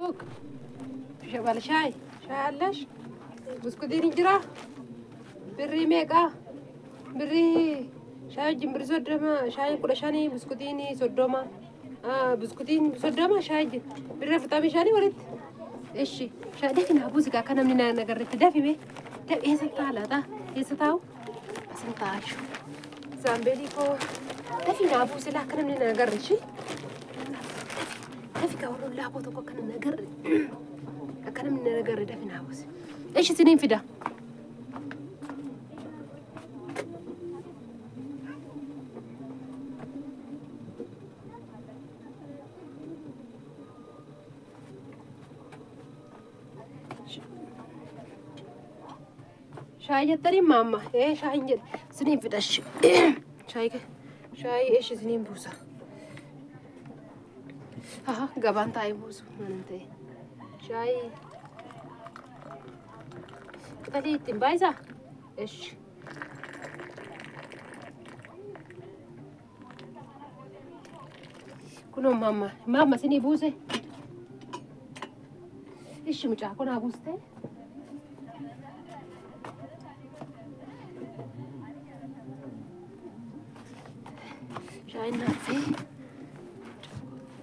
فوق شغال شاي علش بسكوتين جرا بري ميقا بري شاي جمبر صدما شاي كل شاني بسكوتيني صدما بسكوتين صدما شاي بري فتامي شاني ولد إيش شاي ده كنا أبوزك كنا من نجرت دافي به ده إيه سكالة ده إيه ستاو بس أنت عايشو زامبليكو ده فينا أبوز لا كنا من نجرت شيء ده في كورو لا أبو تكو كنا من نجرت كنا من نجرت ده فينا أبوز إيش سنين في ده شاي جتري ماما إيه شاي جد سنين في دش شاي إيش سنين بوسا ها قبان تاي بوسو منتي شاي تالي تنبايزا إيش كنو ماما سني بوسه إيش مجا كنا بوسته شاي نافي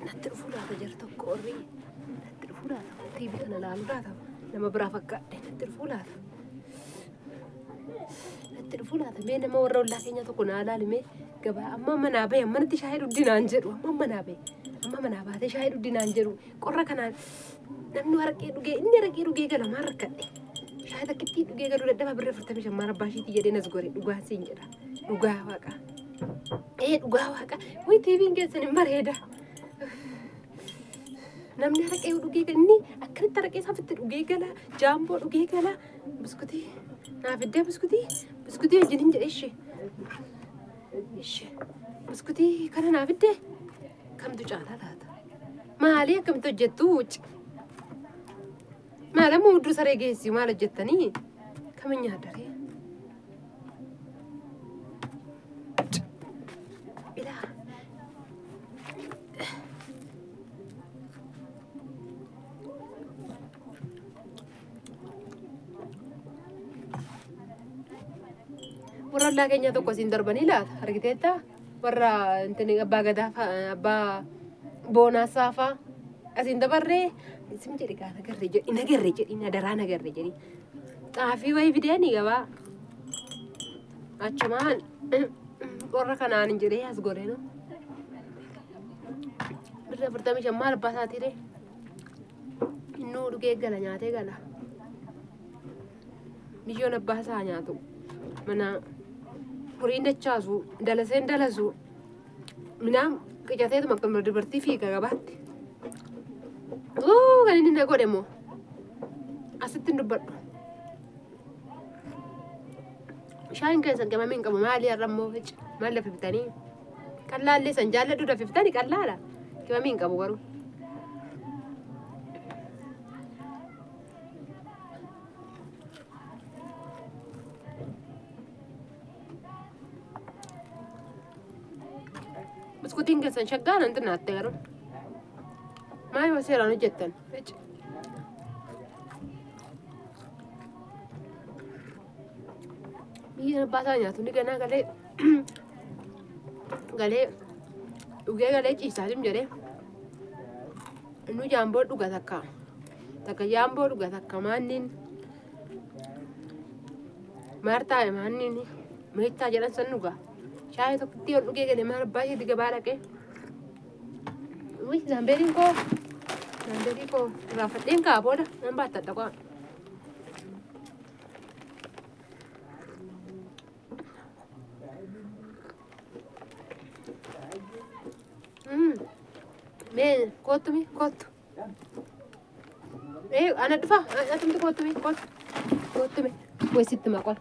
نترفولا تجرت كوري نترفولا تيبي أنا لا ألودا لما برافق نترفولا مين ما ورا ولا كينيا تكون على لمي قبا أما منابه أما نتشاهد الدين أنجرو أما منابه تشاهد الدين أنجرو قرر كنا نمنو هركي دوجي إني ركي دوجي كلا ما ركدي شاهد كتير دوجي كلا دبا برفرت مش ما رباشي تيجي نزغوري دوجا سينجرا دوجا واقع إيه دوجا واقع وي تيبين كيسن مريدا نمني هركي دوجي كني أكرت تركي سافت دوجي كلا جامبو دوجي كلا بسكوتي نافدة بسكوتي جنين إيش بسكوتي كنا نافدة كم تجعل هذا ما عليه كم تجتوج ما له مو درس رجيسي ما له جتني كم ينادري إله ورا لا كينيا تو كوسين دربني لا هرقتها ورا انتني أبا قدا أبا بونا سافا أسين دبره اسم جري كان جري إن درانا جري في واي فيدياني جوا أشمان ورا كان عن جري أسقورينه برتامي جمال بساتي ده إنه رجع قلا نياته قلا بيجون أباسا نياتو منا هورين دچاسو دلسين دلسو منام كجاتة ما كم برتي فيه كعبات كان إني نقول دمو أستن دبر شاين كيسان كمان من كمان مالي الرمو هج مال في بتاني كلا اللي سنجال دودا في بتاني كلا لا كمان من كمان ورو بسكوتين كيسان شغال أنت ناتيرو ما يصير أنا جدا بيجي باسانيا توني كنا قالي وجا قالي إيشادم جري إنه جامبو دوغا تكا جامبو دوغا تكا مانين مارتا مانين ميتا جلنا سنوغا شاي تكتير دوغا قالي مار باجي ديجا بارك وي زامبيرينكو رافتين كابودا نبات تكوا مين كوتو إيه أنا دفع أنا تمت كوتو ويست ما قال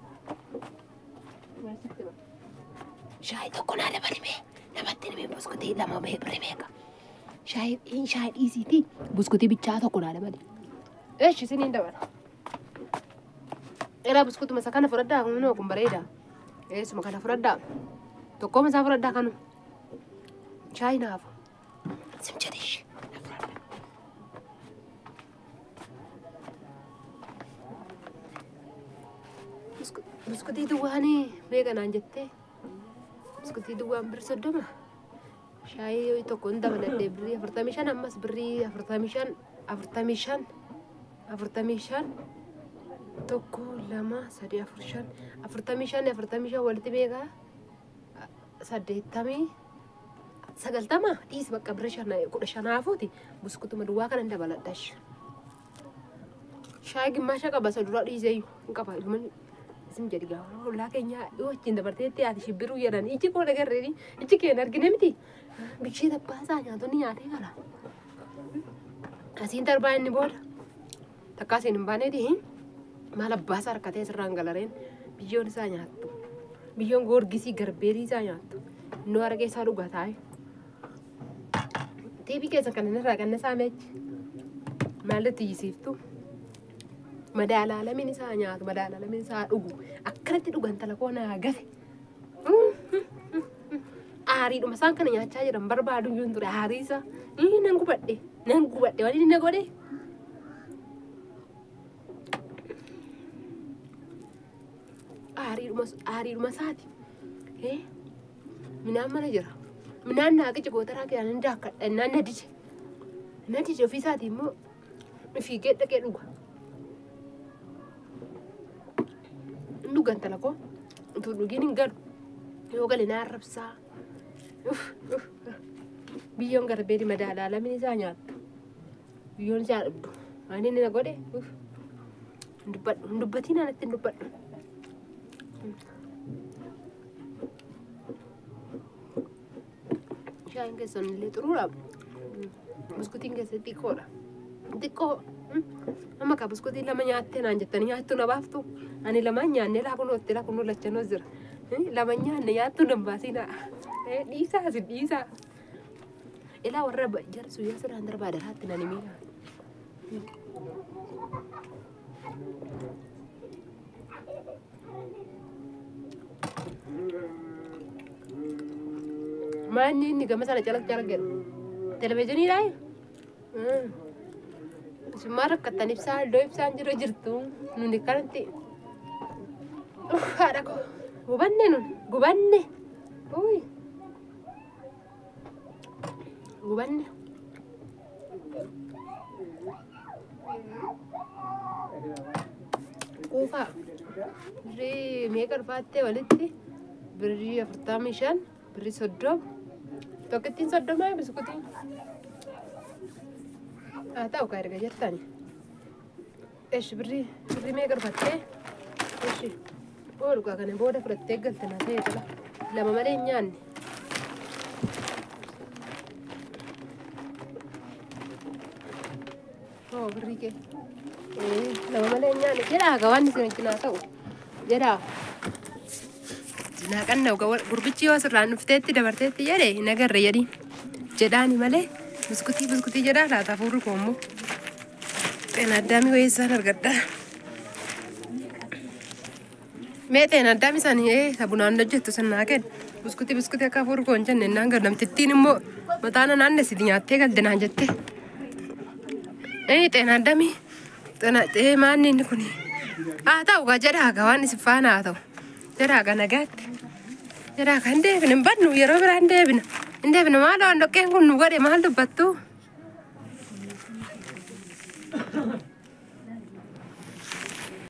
شاي تكون على بريمة نبتني من بسكوتي لما بريمة شاي إيزي تي بسكوتي بيتشا تكون على بري إيش سنين دبر إلا بسكوت مسكنا فردا منو كم بريدا إيه سما كنا فردا تكون مسافر فردا كانوا شاي نافو سمجريش Biskutii duwwaanii meeqan jette? Biskutii duwwaan bir soddoma. Shaayii tokko hin dabaladhee birrii 45 ammas birrii 45 tokko lama sadii 45 walitti meeqa? 80 sagaltama dhiis bakka birrii 15 biskutuma duwwaa kana hin dabaladhash. Shaayii gimmaasha qaba sadura dhiisee hin qaba ilman isin jedhi gaafa ollaa keenya wajjin dabarteetti ati shibbiruu jedhan iji koo nagarreeni iji keen argine miti bikshee tabbaasaa nyaatonni nyaatee gala asiin darbaa inni booda takkaa isin hin baaneeti maal abbaasaa harkatee sirraan galareen biyyoon isaa nyaattu biyyoon goorgisii garbeerii isaa nyaattu innoo argee isaa dhugaa taa'e tiibii keessa kan inni irraa qanna saameechi maalitti yisiiftu madala lamin isa nyaatu madala lamin isa dhugu akkanatti dhugan talakoo naa gafe aariidhuma isaan kana nyaachaa jiran barbaadu iyyuu ture aariisa nan gubadhe waliin inni godhe aariidhuma isaati minaan mana jira minaan naaqichi gootaraa keessaan hin daakkadha naan nadije ofii isaati immoo fiigee dhaqee dhuga dugan talako tu duginin gad yo gale na rabsa biyon garbe di madala la min zanya biyon ja dubdu ani ne gode ndubatina na tindubat shayin ke son le turura biskutin ke se tikora tikko amma ka biskuti lama nyaatte naan jettani nyaattu na baaftu ani lama nyaanne la kuno lachano zira lama nyaanne nyaattu dambaasina dhiisa ila warra jarsu yasir andar baadar hatti nani miila maanni inni gama sana calak gero televizyinii daayi Semua kata nipsa, doipsa anjir jirtu, nundi kanti. Ada ko, gubanne, oi, gubanne. Kufa, beri maker patte walitti, beri aftermishan, beri sodom, toketin sodom aja biskutin. Tahu kaya kerja tani. Beri maker patte, oh luka kan yang bodoh berat tegal tenaga itu lah. Lama mana nyan. Oh beri ke. Lama mana nyan. Jadi kawan di sini kena tahu. Jadi. Nah kan nak gurbici was run fiteti dah berteti jadi. Nagar jadi. Jadi ni malah. Biskuti jadi lah. Tak furu kamu. Ada mi wes sana kerja. Mete ada mi sana sabunan aja tu sana kan. Biskuti aku furu konjen nenang kerja. Titi ni mo matana nane sidinya tegal dengan jette. Ada mi. Mana ni kuni. Tahu gak jadi kawan si Fana tahu. Jadi nagat. Jadi ande binu banu ya rober ande binu malu ando kengkun nuga de malu batu.